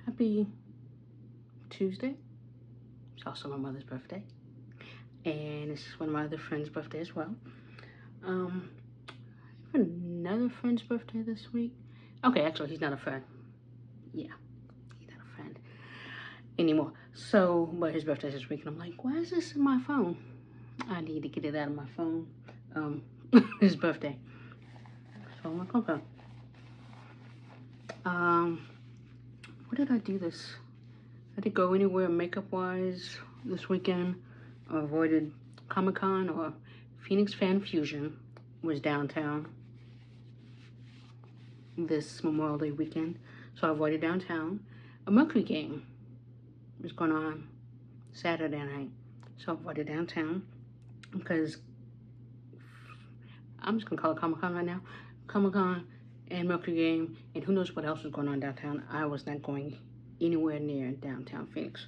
Happy Tuesday. It's also my mother's birthday. And it's one of my other friends' birthday as well. I have another friend's birthday this week. Okay, actually, he's not a friend. Yeah, he's not a friend anymore. So, but his birthday's this week, and I'm like, why is this in my phone? I need to get it out of my phone. His birthday. So I'm like, okay. What did I do this? I didn't go anywhere makeup-wise this weekend. I avoided Comic-Con or Phoenix Fan Fusion was downtown this Memorial Day weekend. So I avoided downtown. A Mercury game was going on Saturday night. So I avoided downtown because I'm just going to call it Comic-Con right now. Comic-Con and Mercury game and who knows what else was going on downtown. I was not going anywhere near downtown Phoenix.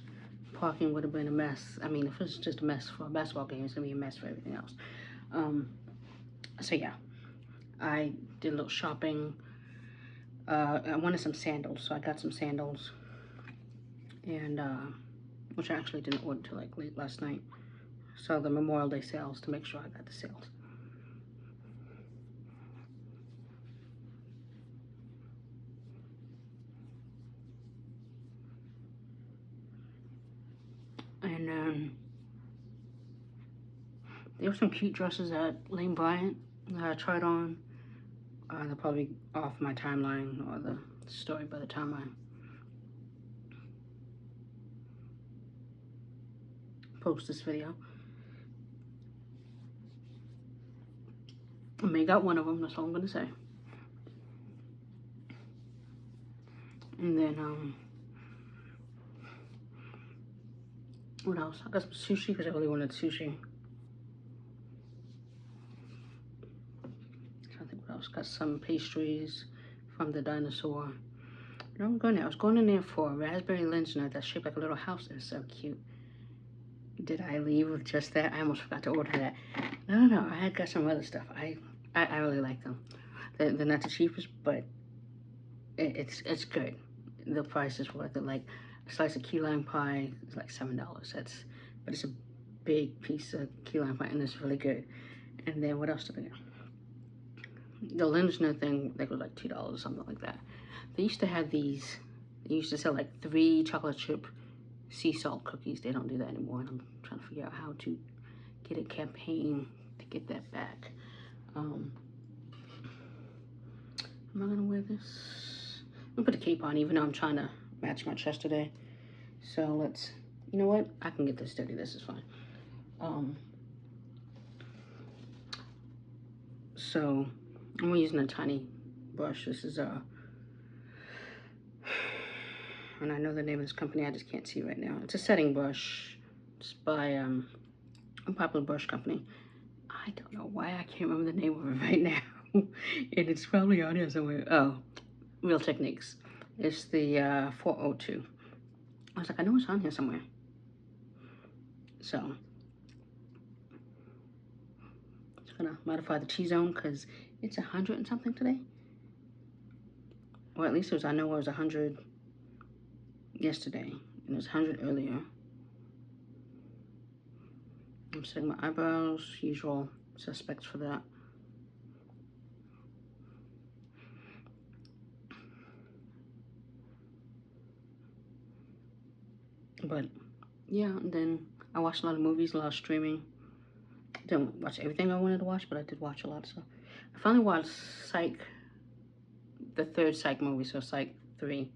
Parking would have been a mess. I mean, if it's just a mess for a basketball game, it's going to be a mess for everything else. So yeah, I did a little shopping. I wanted some sandals, so I got some sandals. And, which I actually didn't order till like late last night. So the Memorial Day sales to make sure I got the sales. And then there were some cute dresses at Lane Bryant that I tried on. They're probably off my timeline or the story by the time I post this video. I may got one of them, that's all I'm gonna say. And then, what else? I got some sushi because I really wanted sushi. I think what else? Got some pastries from the dinosaur. I was going in there for a raspberry lens nut that's shaped like a little house. It's so cute. Did I leave with just that? I almost forgot to order that. No, I had got some other stuff. I really like them. They're not the cheapest, but it's good. The price is worth it. Like a slice of key lime pie is like $7. But it's a big piece of key lime pie and it's really good. And then what else did I get? The lens nut thing, that was like $2 or something like that. They used to have these. They used to sell like 3 chocolate chip sea salt cookies. They don't do that anymore, and I'm trying to figure out how to get a campaign to get that back. Am I gonna wear this? I'm gonna put the cape on, even though I'm trying to match my chest today. So let's, you know what? I can get this dirty. This is fine. So I'm using a tiny brush. This is and I know the name of this company, I just can't see right now. It's a setting brush. It's by a popular brush company. I don't know why I can't remember the name of it right now. And it's probably on here somewhere. Oh, Real Techniques. It's the 402. I was like, I know it's on here somewhere. So, just gonna modify the T-zone because it's 100 and something today. Or at least I know it was 100 yesterday, and it was 100 earlier. I'm setting my eyebrows, usual suspects for that. But yeah, and then I watched a lot of movies, a lot of streaming. Didn't watch everything I wanted to watch, but I did watch a lot of stuff. I finally watched Psych, the 3rd Psych movie, so Psych 3.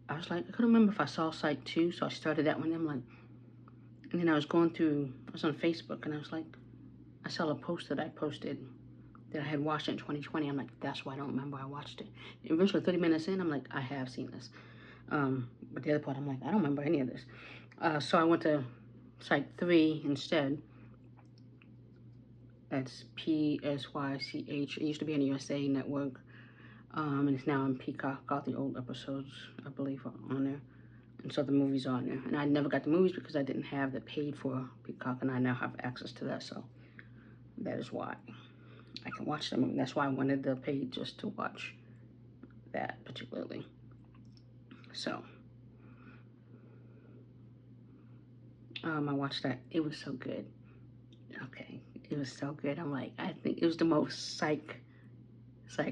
I was like, I couldn't remember if I saw Psych 2, so I started that one. And I'm like, and then I was going through, I was on Facebook, and I was like, I saw a post that I posted that I had watched it in 2020. I'm like, that's why I don't remember I watched it. And eventually, 30 minutes in, I'm like, I have seen this. But the other part, I'm like, I don't remember any of this. So I went to Psych 3 instead. That's PSYCH. It used to be on the USA Network. And it's now on Peacock. All the old episodes, I believe, are on there. And so the movies are on there. And I never got the movies because I didn't have the paid for Peacock, and I now have access to that. So that is why I can watch the movie. That's why I wanted the paid, just to watch that particularly. So I watched that. It was so good. Okay, it was so good. I'm like, I think it was the most psych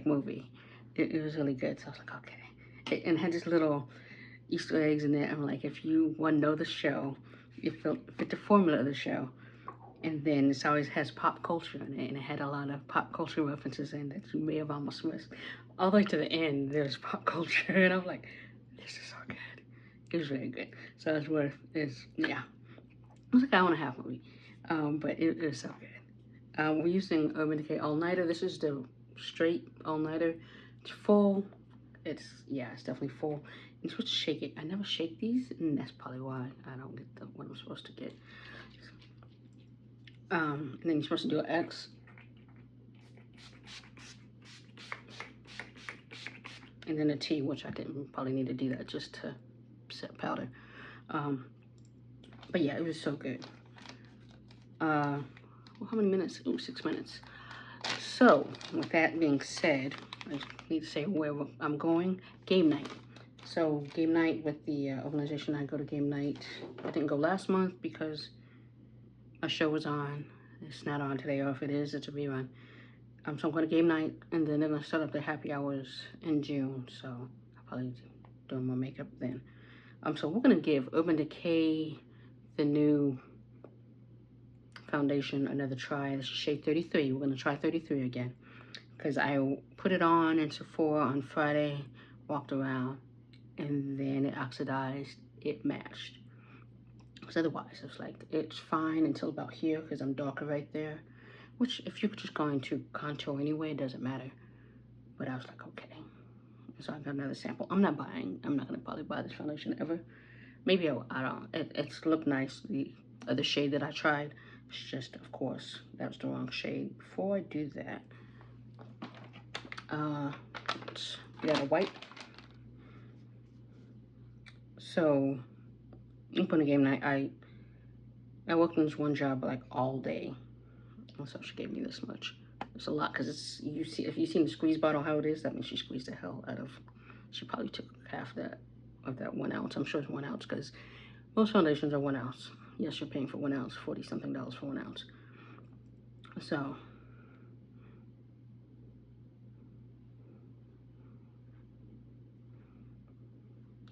movie. It was really good. So I was like, okay. And it had this little Easter eggs in there. I'm like, if you want to know the show, you fit the formula of the show. And then it always has pop culture in it, and it had a lot of pop culture references in that you may have almost missed. All the way to the end, there's pop culture, and I'm like, this is so good. It was very good. So it's worth, yeah. It was like an hour and a half movie, but it was so good. We're using Urban Decay All Nighter. This is the straight All Nighter. It's full. It's definitely full. You're supposed to shake it. I never shake these, and that's probably why I don't get the what I'm supposed to get. And then you're supposed to do an X. And then a T, which I didn't probably need to do that just to set powder. But yeah, it was so good. Well, how many minutes? Ooh, 6 minutes. So, with that being said, I just need to say where I'm going. Game night. So, game night with the organization, I go to game night. I didn't go last month because my show was on. It's not on today, or if it is, it's a rerun. So I'm going to game night, and then they're going to start up the happy hours in June. So I'll probably do more makeup then. So we're going to give Urban Decay, the new foundation, another try. This is shade 33. We're going to try 33 again. Because I put it on in Sephora on Friday, walked around, and then it oxidized. It matched. Because otherwise, it's like, it's fine until about here, because I'm darker right there. Which, if you're just going to contour anyway, it doesn't matter. But I was like, okay. So I got another sample. I'm not going to probably buy this foundation ever. Maybe I don't. It's looked nice. The other shade that I tried, it's just, of course, that was the wrong shade. Before I do that, we got a white. So, up on the game night, I worked on this one job like all day. So she gave me this much. It's a lot because it's, you see, if you've seen the squeeze bottle how it is, that means she squeezed the hell out of. She probably took half of that 1 ounce. I'm sure it's 1 ounce because most foundations are 1 ounce. Yes, you're paying for 1 ounce, $40-something for 1 ounce. So,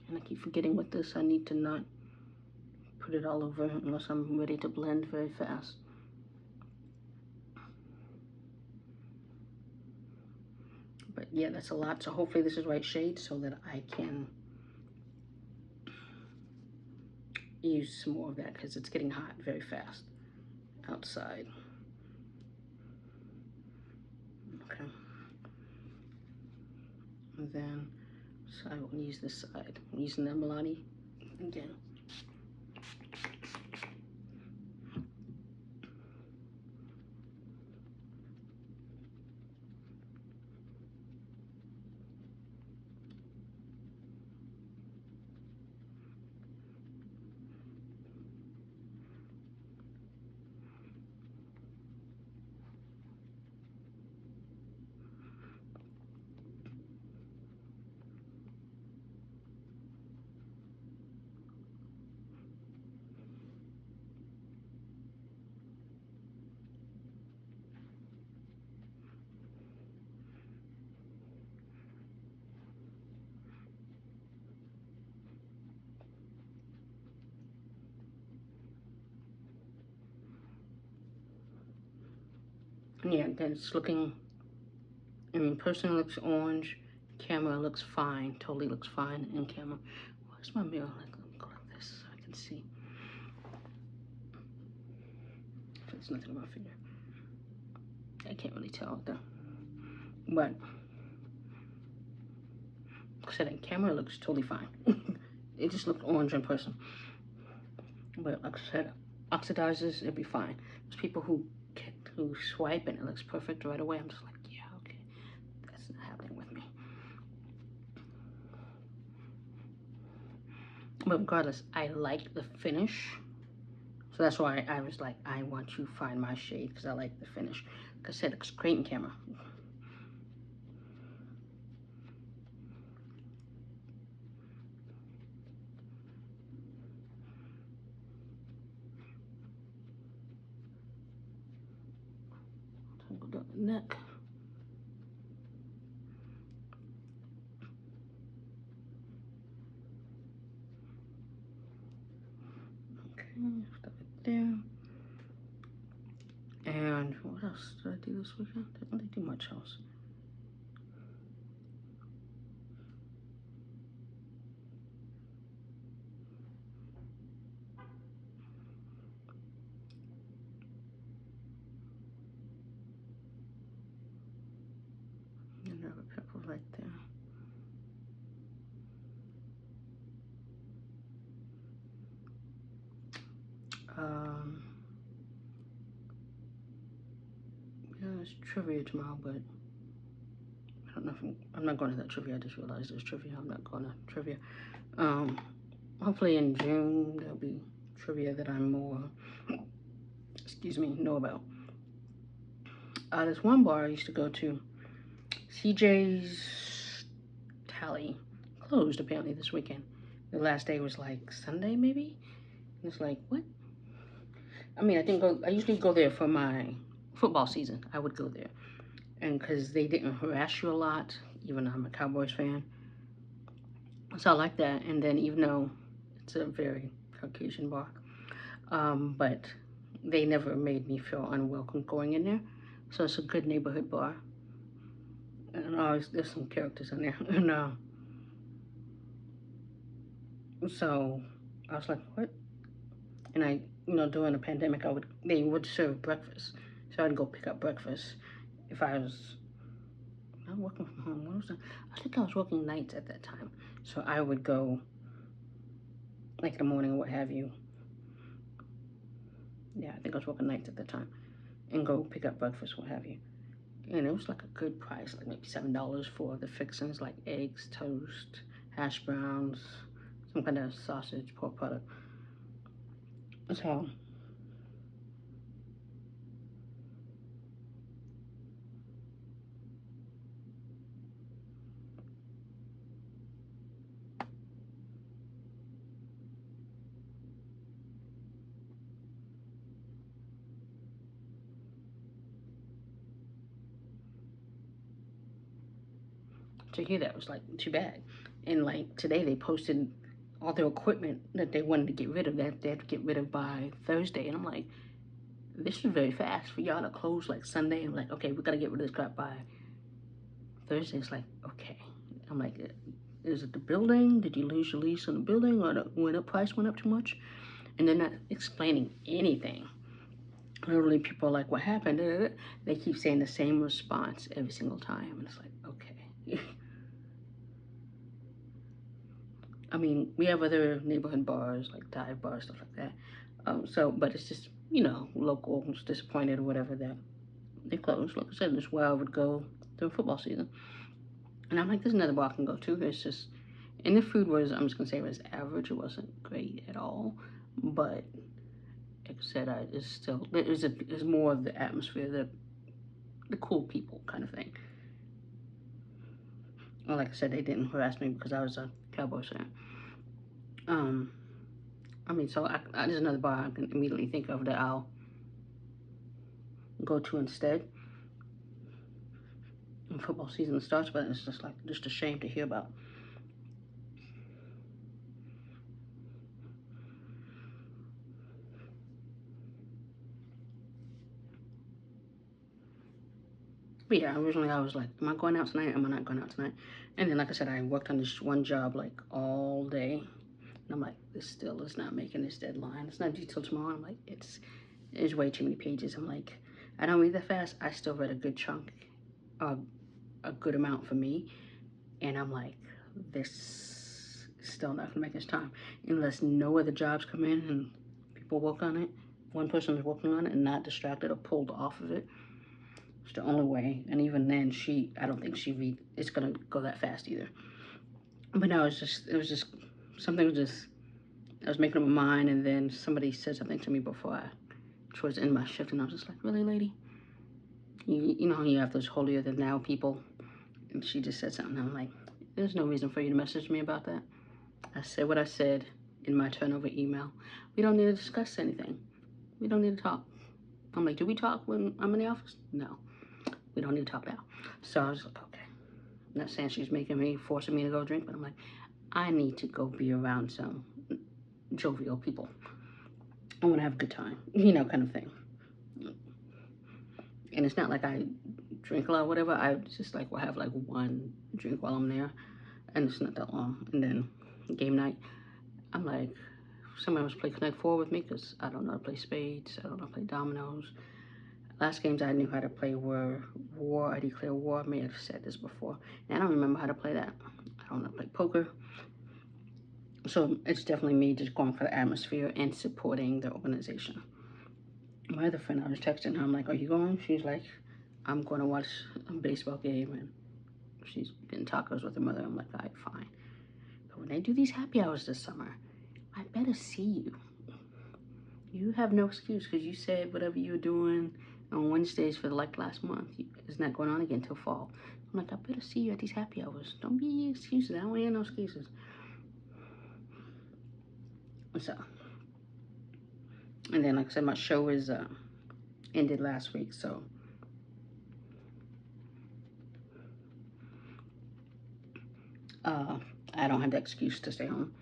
and I keep forgetting with this, I need to not put it all over unless I'm ready to blend very fast. But yeah, that's a lot. So hopefully this is right shade so that I can use some more of that because it's getting hot very fast outside. Okay. And then, so I will use this side. I'm using the Milani again. And yeah, then it's looking, I mean, person looks orange, camera looks fine, totally looks fine in camera. Where's my mirror? Let me go like this so I can see. There's nothing on my finger. I can't really tell though. But, like I said, in camera it looks totally fine. It just looked orange in person. But like I said, oxidizes, it'd be fine. There's people who swipe and it looks perfect right away. I'm just like, yeah, okay, that's not happening with me. But regardless, I like the finish. So that's why I was like, I want to find my shade because I like the finish. Like I said, it looks great in camera. the neck. Okay, stop it there. And what else did I do this weekend? Didn't really do much else. Another pimple right there. Yeah, it's trivia tomorrow, but I don't know if I'm not going to that trivia. I just realized there's trivia. I'm not going to trivia. Hopefully in June there'll be trivia that I'm more, know about. There's one bar I used to go to, CJ's Tally, closed apparently this weekend. The last day was like Sunday maybe. And it's like, what? I mean, I usually go there for my football season. I would go there, and because they didn't harass you a lot, even though I'm a Cowboys fan, so I like that. And then even though it's a very Caucasian bar, but they never made me feel unwelcome going in there. So it's a good neighborhood bar, and always there's some characters in there. And so I was like, what? And I, during the pandemic, they would serve breakfast, so I'd go pick up breakfast if I was not working from home. What was that? I think I was working nights at that time, so I would go like in the morning or what have you. Yeah, I think I was working nights at the time, and go pick up breakfast, what have you. And it was like a good price, like maybe $7 for the fixings, like eggs, toast, hash browns, some kind of sausage, pork product. So to hear that was like too bad. And like today they posted all their equipment that they wanted to get rid of, that they had to get rid of by Thursday. And I'm like, this is very fast for y'all to close like Sunday. I'm like, okay, we gotta get rid of this crap by Thursday. It's like, okay. I'm like, is it the building? Did you lose your lease on the building, or the price went up too much? And they're not explaining anything. Literally, people are like, what happened? They keep saying the same response every single time. And it's like, okay. I mean, we have other neighborhood bars, like dive bars, stuff like that. But it's just, local, disappointed or whatever that they closed. Like I said, this is where I would go during football season. And I'm like, there's another bar I can go to. It's just, and the food was, I'm just gonna say it was average. It wasn't great at all. But like I said, it's more of the atmosphere, the cool people kind of thing. Well, like I said, they didn't harass me because I was a Cowboys fan. I mean, so there's another bar I can immediately think of that I'll go to instead when football season starts, but it's just a shame to hear about. But yeah, originally I was like, am I going out tonight? Am I not going out tonight? And then, like I said, I worked on this one job like all day. And I'm like, this still is not making this deadline. It's not due till tomorrow. I'm like, there's way too many pages. I'm like, I don't read that fast. I still read a good chunk, a good amount for me. And I'm like, this is still not gonna make this time. Unless no other jobs come in and people work on it. One person is working on it and not distracted or pulled off of it. It's the only way. And even then, I don't think it's gonna go that fast either. But no, it was just something I was making up my mind, and then somebody said something to me towards the end of my shift, and I was just like, really, lady? You have those holier than thou people. And she just said something, and I'm like, there's no reason for you to message me about that. I said what I said in my turnover email. We don't need to discuss anything. We don't need to talk. I'm like, do we talk when I'm in the office? No. We don't need to talk now. So I was like, okay. I'm not saying she's forcing me to go drink, but I'm like, I need to go be around some jovial people. I want to have a good time, you know, kind of thing. And it's not like I drink a lot or whatever. I just like will have like one drink while I'm there, and it's not that long. And then game night, I'm like, somebody must play Connect 4 with me because I don't know how to play spades. I don't know how to play dominoes. Last games I knew how to play were War. I Declare War. I may have said this before. And I don't remember how to play that. I don't know how to play poker. So it's definitely me just going for the atmosphere and supporting the organization. My other friend, I was texting her. I'm like, are you going? She's like, I'm going to watch a baseball game. And she's getting tacos with her mother. I'm like, all right, fine. But when they do these happy hours this summer, I better see you. You have no excuse because you said whatever you were doing on Wednesdays for like last month is not going on again till fall. I'm like, I better see you at these happy hours. Don't be excuses. I don't hear no excuses. So, and then like I said, my show is ended last week, so I don't have the excuse to stay home.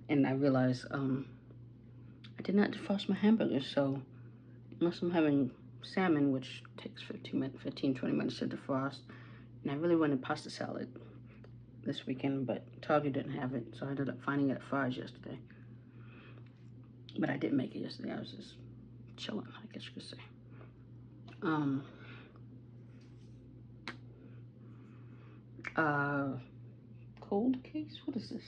And I realized I did not defrost my hamburgers, so unless I'm having salmon, which takes 15, 20 minutes to defrost, and I really wanted pasta salad this weekend, but Target didn't have it, so I ended up finding it at Fry's yesterday. But I didn't make it yesterday. I was just chilling, I guess you could say. Cold case? What is this?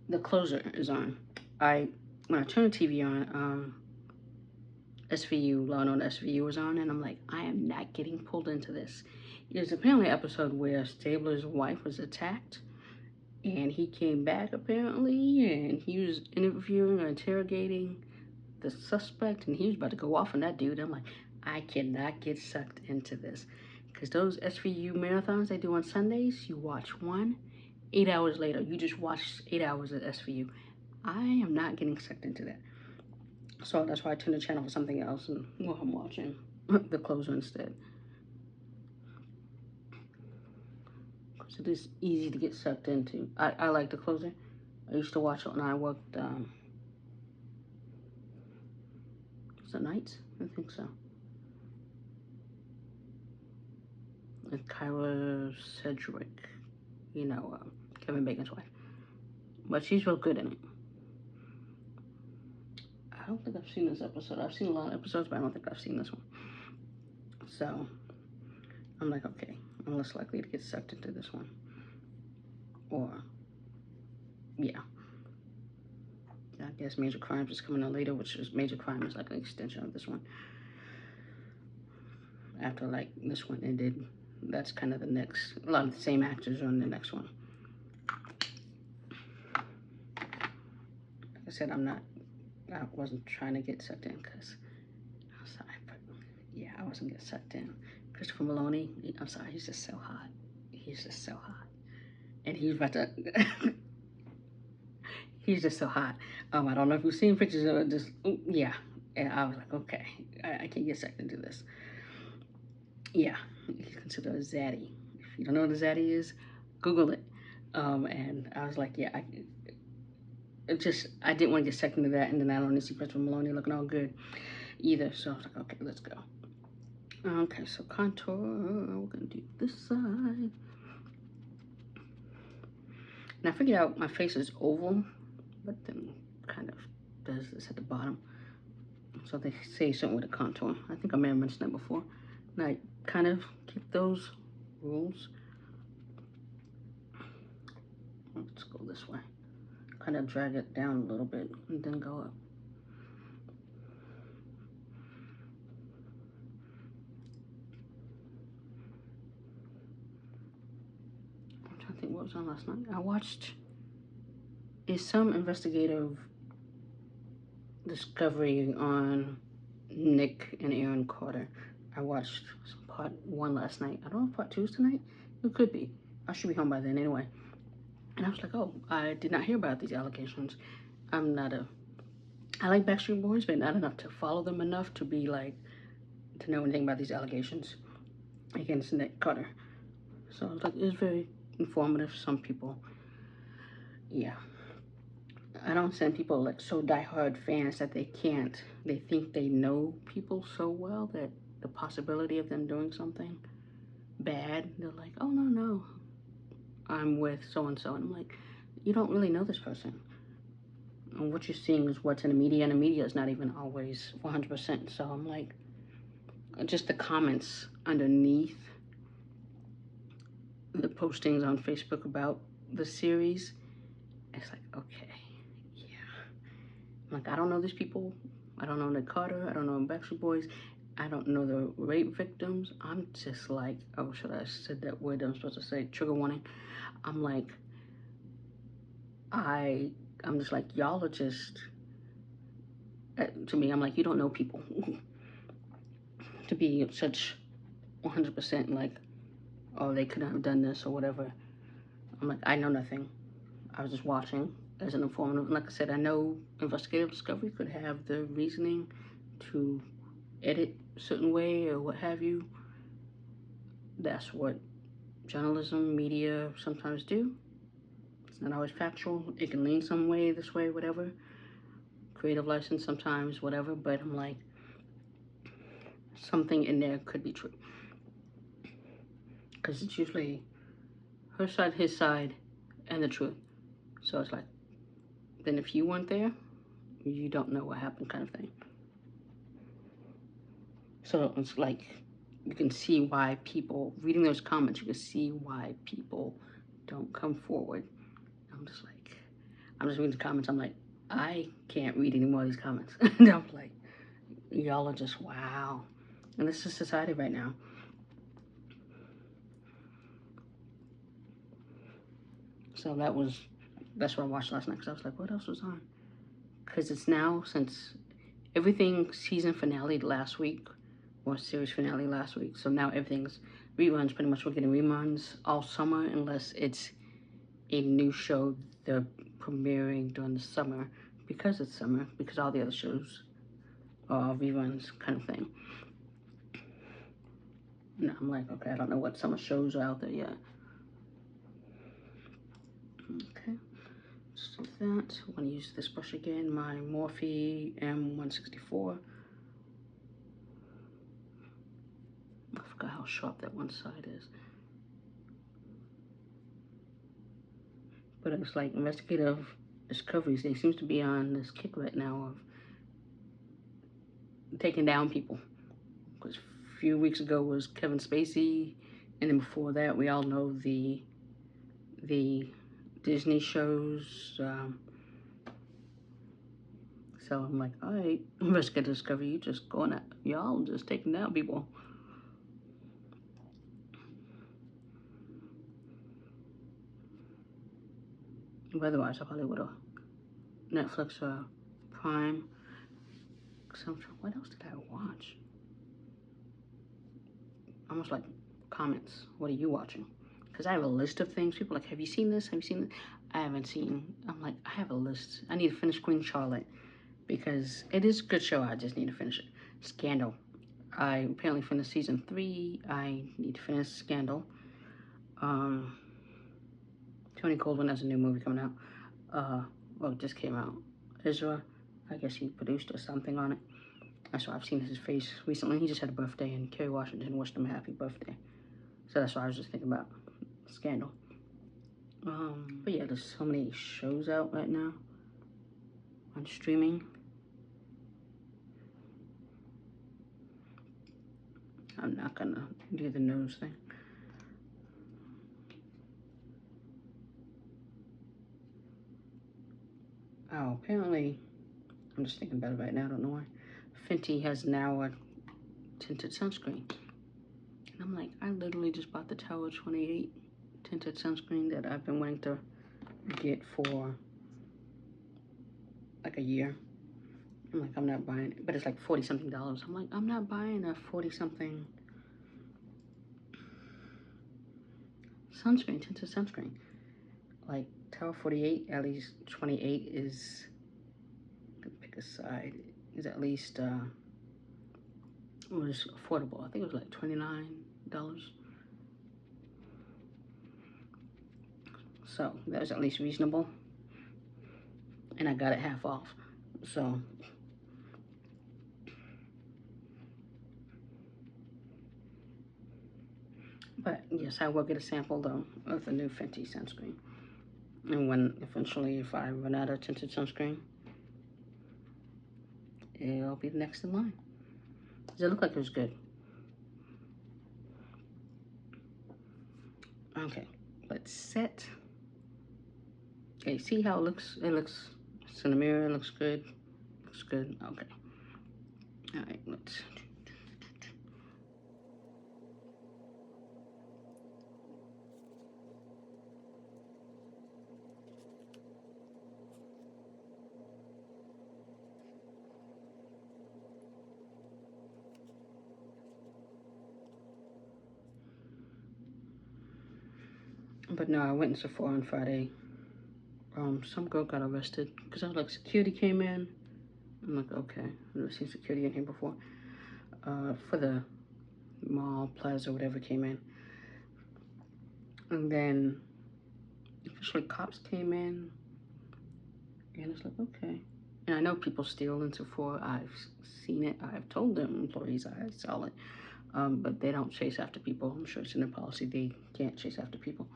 The closer is on. When I turned the TV on, SVU, Law and Order SVU was on, and I'm like, I am not getting pulled into this. There's apparently an episode where Stabler's wife was attacked, and he came back apparently, and he was interviewing or interrogating the suspect, and he was about to go off on that dude. I'm like, I cannot get sucked into this. Because those SVU marathons they do on Sundays, you watch one, 8 hours later, you just watch 8 hours of SVU. I am not getting sucked into that. So that's why I turned the channel for something else, and well, I'm watching the closer instead. Because it is easy to get sucked into. I like the closer. I used to watch it when I worked, was it nights? I think so. With Kyra Sedgwick, you know, Kevin Bacon's wife. But she's real good in it. I don't think I've seen this episode. I've seen a lot of episodes, but I don't think I've seen this one. So, I'm like, okay, I'm less likely to get sucked into this one. Or, yeah. I guess Major Crimes is coming out later, which is Major Crime is like an extension of this one. After, like, this one ended, that's kind of the next, a lot of the same actors are on the next one. Like I said, I wasn't trying to get sucked in because, I'm sorry, but yeah, I wasn't getting sucked in. Christopher Maloney, I'm sorry, he's just so hot. He's just so hot. And he's about to, he's just so hot. I don't know if you've seen pictures of it, just, yeah. And I was like, okay, I can't get sucked into this. Yeah, he's considered a zaddy. If you don't know what a zaddy is, Google it. And I was like, yeah, I didn't want to get sucked into that, and then I don't need to see Christopher Maloney looking all good either. So I was like, okay, let's go. Okay, so contour, we're gonna do this side. And I figured out my face is oval, but then kind of does this at the bottom. So they say something with a contour. I think I may have mentioned that before. And I kind of keep those rules. Let's go this way. Kind of drag it down a little bit and then go up. I'm trying to think what was on last night. I watched some investigative discovery on Nick and Aaron Carter. I watched part 1 last night. I don't know if part 2 is tonight. It could be. I should be home by then anyway. And I was like, oh, I did not hear about these allegations. I like Backstreet Boys, but not enough to follow them enough to be like, to know anything about these allegations. against Nick Cutter. So like, it's very informative. Some people, yeah. I don't send people like so diehard fans that they think they know people so well that the possibility of them doing something bad, they're like, oh no, I'm with so and so. And I'm like, you don't really know this person. And what you're seeing is what's in the media, and the media is not even always 100%. So I'm like, just the comments underneath the postings on Facebook about the series, it's like, okay, yeah. Like, I don't know these people. I don't know Nick Carter. I don't know Backstreet Boys. I don't know the rape victims. I'm just like, oh, should I have said that word I'm supposed to say? Trigger warning. I'm like, I'm just like, y'all are just, to me, I'm like, you don't know people. To be such 100% like, oh, they couldn't have done this or whatever. I'm like, I know nothing. I was just watching as an informative. Like I said, I know investigative discovery could have the reasoning to edit a certain way or what have you. That's what journalism, media sometimes do. It's not always factual. It can lean some way, this way, whatever. Creative license sometimes, whatever. But I'm like, something in there could be true. Because it's usually her side, his side, and the truth. So it's like, then if you weren't there, you don't know what happened, kind of thing. So it's like, you can see why people, reading those comments, you can see why people don't come forward. I'm just reading the comments, I'm like, I can't read any more of these comments. And I'm like, y'all are just, wow. And this is society right now. So that's what I watched last night, because I was like, what else was on? Because it's now, since everything season finale last week, or series finale last week, so now everything's reruns. Pretty much we're getting reruns all summer, unless it's a new show they're premiering during the summer, because it's summer, because all the other shows are reruns, kind of thing. And I'm like, okay, I don't know what summer shows are out there yet. Okay, let's do that. I'm gonna use this brush again, my Morphe M164. I forgot how sharp that one side is. But it's like investigative discoveries. They seem to be on this kick right now of taking down people. Because a few weeks ago was Kevin Spacey, and then before that, we all know the Disney shows. So I'm like, all right, investigative discovery, you just going at y'all just taking down people. Otherwise, I probably would have Netflix or Prime. What else did I watch? Almost like comments. What are you watching? Because I have a list of things. People are like, have you seen this? Have you seen this? I haven't seen. I'm like, I have a list. I need to finish Queen Charlotte, because it is a good show. I just need to finish it. Scandal. I apparently finished season 3. I need to finish Scandal. Tony Coleman has a new movie coming out. Well, it just came out. Ezra, I guess he produced or something on it. That's why I've seen his face recently. He just had a birthday, and Kerry Washington wished him a happy birthday. So that's why I was just thinking about Scandal. But yeah, there's so many shows out right now on streaming. I'm not gonna do the nose thing. Oh, apparently, I'm just thinking about it right now, I don't know why. Fenty has now a tinted sunscreen. And I'm like, I literally just bought the Tower 28 tinted sunscreen that I've been wanting to get for like a year. I'm like, I'm not buying it, but it's like $40-something. I'm like, I'm not buying a 40-something sunscreen, tinted sunscreen. Like Tower 48, at least 28 is, pick a side, is at least, it was affordable. I think it was like $29 So that was at least reasonable. And I got it half off. So but yes, I will get a sample though of the new Fenty sunscreen. And when eventually, if I run out of tinted sunscreen, it'll be next in line. Does it look like it was good? Okay, let's set. Okay, see how it looks? It's in the mirror, it looks good. Looks good, okay. All right, let's. But no, I went in Sephora on Friday. Some girl got arrested because I was like, security came in. I'm like, okay, I've never seen security in here before. For the mall, plaza, whatever came in. And then officially cops came in. And it's like, okay. And I know people steal in Sephora. I've seen it. I've told them employees I saw it. But they don't chase after people. I'm sure it's in their policy. They can't chase after people.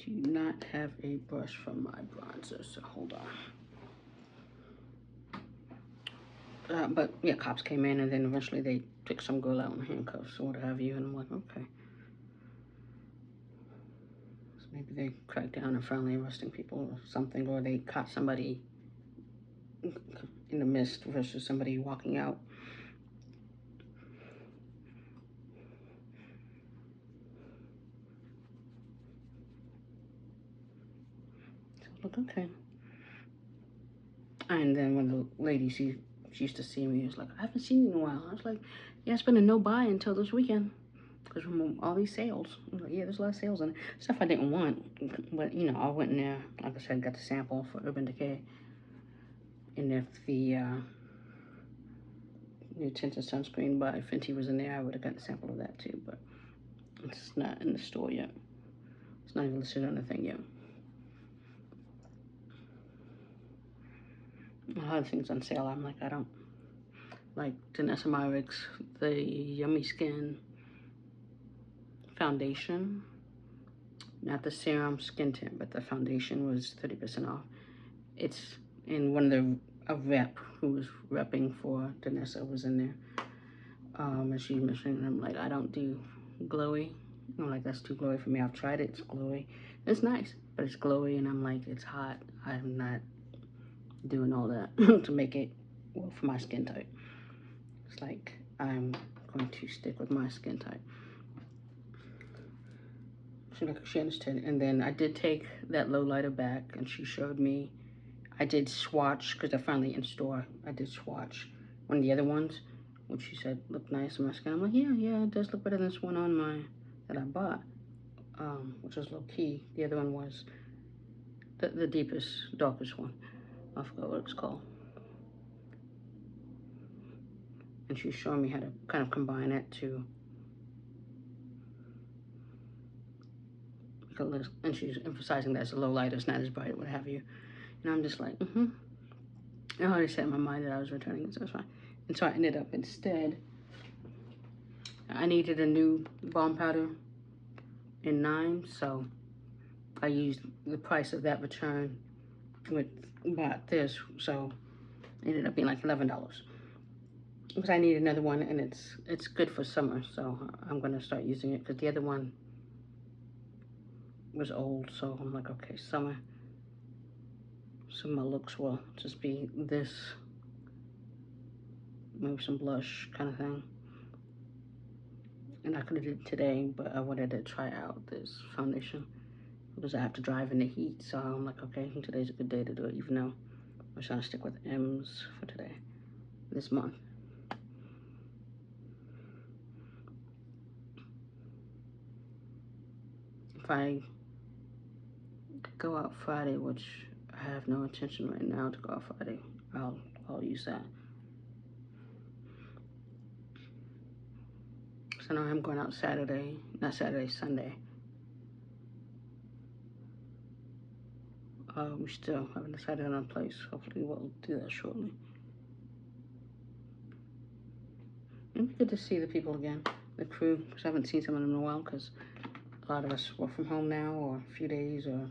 Do not have a brush for my bronzer, so hold on. But yeah, cops came in and then eventually they took some girl out in handcuffs or what have you, and I'm like, okay. So maybe they cracked down and finally arresting people or something, or they caught somebody in the mist versus somebody walking out. So look, okay. And then when the lady, she used to see me, she was like, I haven't seen you in a while. I was like, yeah, it's been a no-buy until this weekend. Because from all these sales. I was like, yeah, there's a lot of sales on it. Stuff I didn't want. But, you know, I went in there, like I said, got the sample for Urban Decay. And if the new tinted sunscreen by Fenty was in there, I would have gotten a sample of that too. But it's not in the store yet. It's not even listed on the thing yet. A lot of things on sale. I'm like, I don't like Danessa Myricks, the Yummy Skin foundation, not the serum skin tint, but the foundation was 30% off. It's in one of a rep who was repping for Danessa was in there. And she mentioned, I'm like, I don't do glowy. I'm like, that's too glowy for me. I've tried it, it's glowy. It's nice, but it's glowy, and I'm like, it's hot. I'm not doing all that to make it work for my skin type. It's like, I'm going to stick with my skin type. She understood. And then I did take that low lighter back, and she showed me. I did swatch, because they're finally in store. I did swatch one of the other ones, which she said looked nice on my skin. I'm like, yeah, it does look better than this one on my, that I bought, which was low key. The other one was the deepest, darkest one. I forgot what it's called. And she's showing me how to kind of combine it to, and she's emphasizing that it's a low light, it's not as bright, what have you. And I'm just like, I already set in my mind that I was returning it, so it's fine. And so I ended up instead, I needed a new balm powder in 9, so I used the price of that return with bought this, so it ended up being like $11. Because I need another one, and it's good for summer, so I'm gonna start using it, because the other one was old, so I'm like, okay, summer. So my looks will just be this, maybe some blush kind of thing. And I could have did it today, but I wanted to try out this foundation because I have to drive in the heat. So I'm like, okay, today's a good day to do it, even though I'm trying to stick with M's for today, this month. If I go out Friday, which I have no intention right now to go out Friday, I'll use that. Because I know I'm going out Saturday, not Saturday, Sunday. We still haven't decided on a place. Hopefully we'll do that shortly. It'd be good to see the people again, the crew, because I haven't seen some of them in a while, because a lot of us work from home now, or a few days, or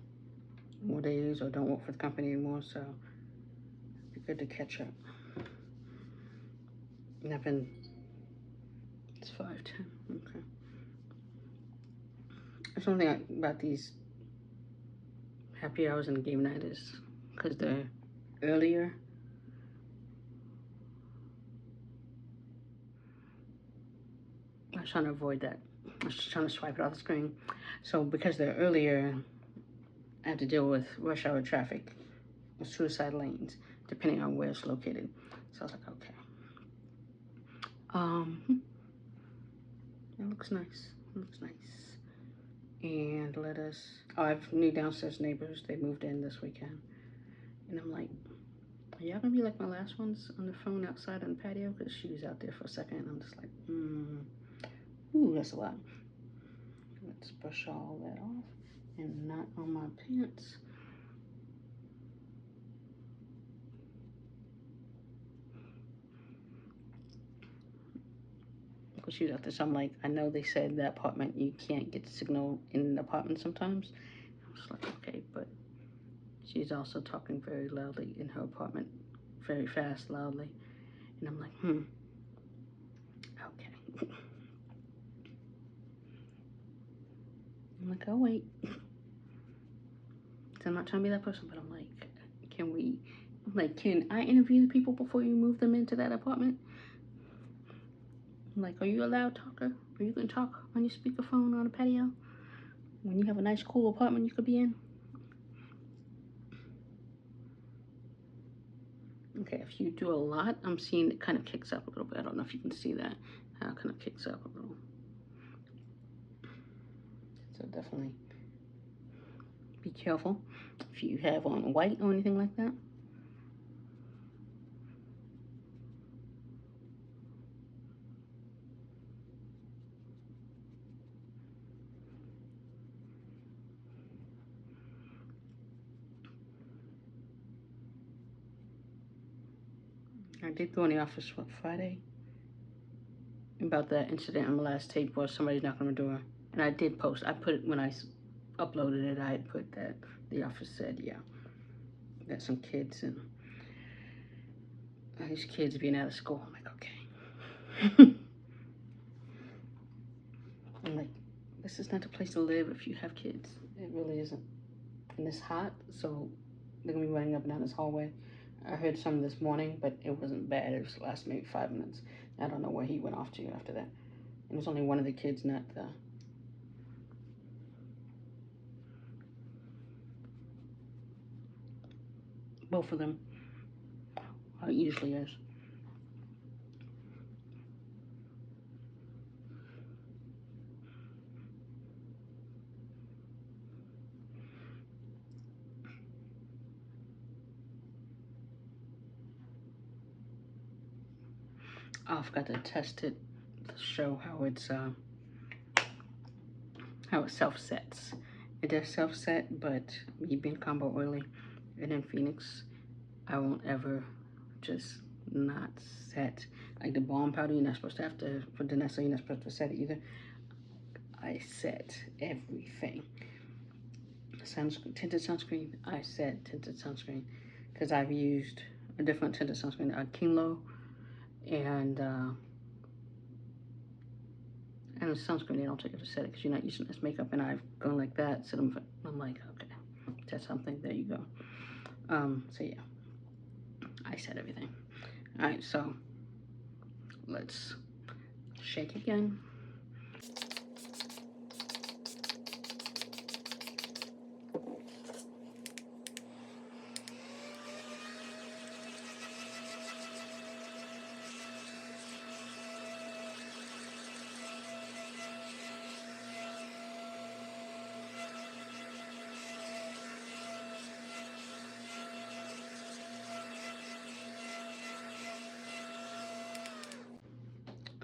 more days, or don't work for the company anymore, so it'd be good to catch up. And it's 5:10, okay. That's one thing about these happy hours and game night is because they're earlier. I was trying to avoid that. I was just trying to swipe it off the screen. So because they're earlier, I have to deal with rush hour traffic or suicide lanes, depending on where it's located. So I was like, okay. It looks nice. It looks nice. And I have new downstairs neighbors. They moved in this weekend. And I'm like, are y'all gonna be like my last ones on the phone outside on the patio? Because she was out there for a second. And I'm just like, ooh, that's a lot. Let's brush all that off and not on my pants. Because she was out there, so I'm like, I know they said that apartment, you can't get signal in the apartment sometimes. I was like, okay, but she's also talking very loudly in her apartment, very fast, loudly. And I'm like, okay. I'm like, oh, wait. So I'm not trying to be that person, but I'm like, can I interview the people before you move them into that apartment? I'm like, are you a loud talker? Are you going to talk on your speakerphone on a patio when you have a nice, cool apartment you could be in? Okay, if you do a lot, I'm seeing it kind of kicks up a little bit. I don't know if you can see that. How it kind of kicks up a little. So definitely be careful if you have on white or anything like that. I did go in the office Friday about that incident on the last tape where somebody's knocking on the door. And I did post. I put it when I uploaded it. I had put that the office said, yeah, that some kids and these kids being out of school. I'm like, okay. I'm like, this is not the place to live if you have kids. It really isn't. And it's hot, so they're gonna be running up and down this hallway. I heard some this morning, but it wasn't bad. It was the last maybe 5 minutes. I don't know where he went off to after that. And it was only one of the kids, not the... Both of them. It usually is. I forgot to test it to show how it self-sets. It does self-set, but me being combo oily and in Phoenix, I won't ever just not set. Like the balm powder, you're not supposed to have to, for Vanessa, you're not supposed to set it either. I set everything. Tinted sunscreen, I set tinted sunscreen because I've used a different tinted sunscreen, Kinlo, and sunscreen, they don't take it to set it because you're not using this makeup, and I've gone like that, so I'm like, okay, that's something, there you go. So yeah, I set everything. All right, so let's shake again.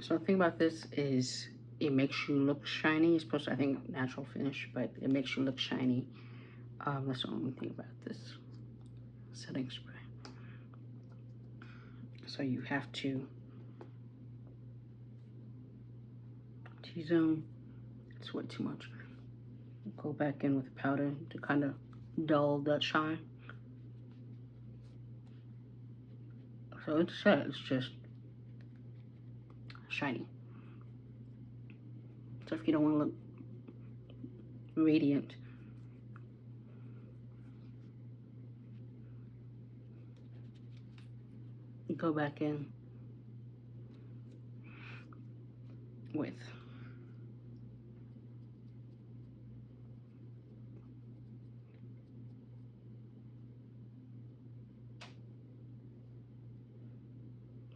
So the thing about this is it makes you look shiny. It's supposed to, I think, natural finish, but it makes you look shiny. That's the only thing about this setting spray. So you have to T-zone. It's way too much. Go back in with the powder to kind of dull that shine. So it's set. It's just shiny. So if you don't want to look radiant, go back in with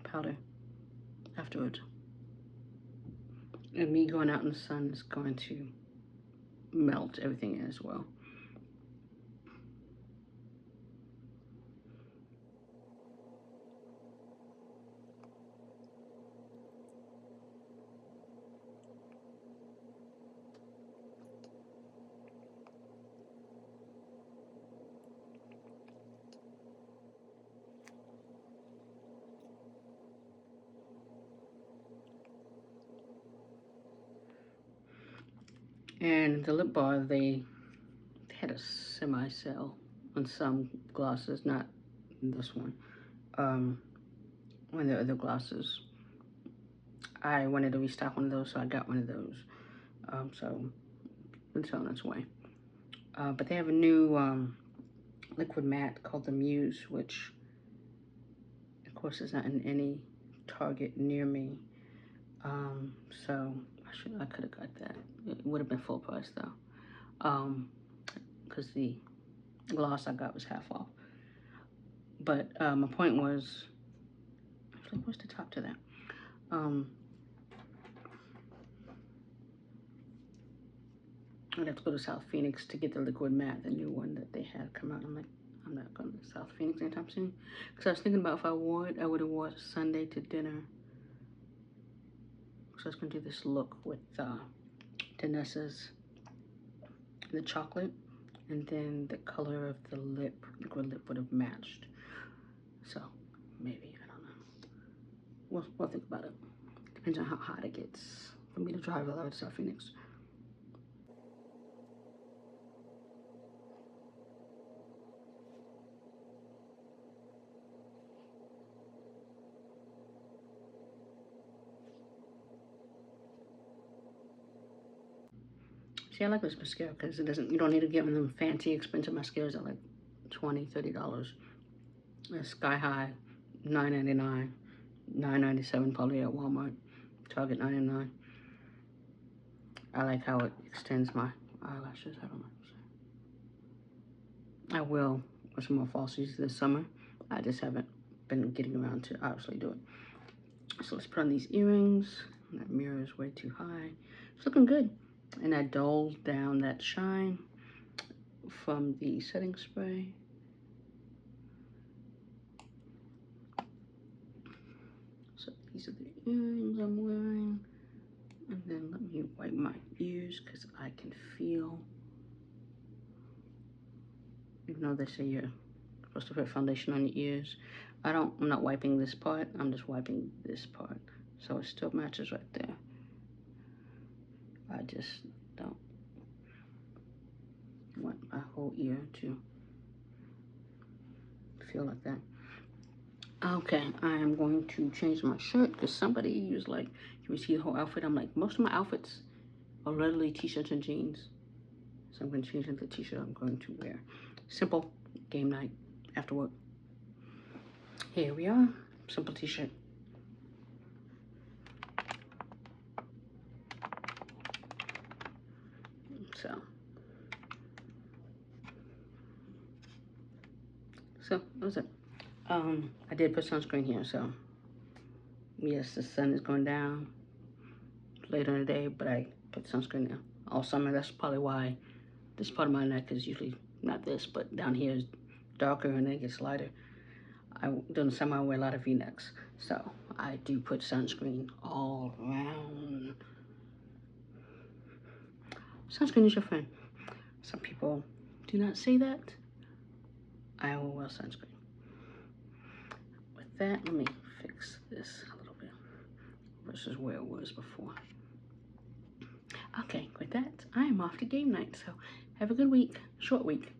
powder afterwards. And me going out in the sun is going to melt everything in as well. And the lip bar, they had a semi-sale on some glosses, not this one. One of the other glosses. I wanted to restock one of those, so I got one of those. So it's on its way. But they have a new liquid matte called the Muse, which of course is not in any Target near me. So I could have got that. It would have been full price though, because the gloss I got was half off. But my point was, actually, what's the top to that? I'd have to go to South Phoenix to get the liquid matte, the new one that they had come out. I'm like, I'm not going to South Phoenix anytime soon. Because I was thinking about if I wore it, I would have worn it Sunday to dinner. So I was going to do this look with Danessa's, the chocolate, and then the color of the lip, liquid lip would have matched. So maybe, I don't know. We'll think about it. Depends on how hot it gets for me to drive all the way to South Phoenix. See, I like this mascara because it doesn't, you don't need to get one of them fancy, expensive mascaras at like $20, $30. Sky High, $9.99, $9.97 probably at Walmart, Target $9.99. I like how it extends my eyelashes. I don't know. I will with some more falsies this summer. I just haven't been getting around to obviously do it. So let's put on these earrings. That mirror is way too high. It's looking good. And I dulled down that shine from the setting spray. So these are the earrings I'm wearing. And then let me wipe my ears because I can feel, even though they say you're supposed to put foundation on your ears, I'm not wiping this part, I'm just wiping this part. So it still matches right there. I just don't want my whole ear to feel like that. Okay, I am going to change my shirt because somebody was like, can we see the whole outfit? I'm like, most of my outfits are literally t-shirts and jeans. So I'm going to change into the t-shirt I'm going to wear. Simple game night after work. Here we are, simple t-shirt. So that was it. I did put sunscreen here, so yes, the sun is going down later in the day, but I put sunscreen there all summer. That's probably why this part of my neck is usually not this, but down here is darker and then it gets lighter. During the summer I wear a lot of V-necks, so I do put sunscreen all around. Sunscreen is your friend. Some people do not say that. I will wear sunscreen. With that, let me fix this a little bit versus where it was before. Okay, with that, I am off to game night. So have a good week, short week.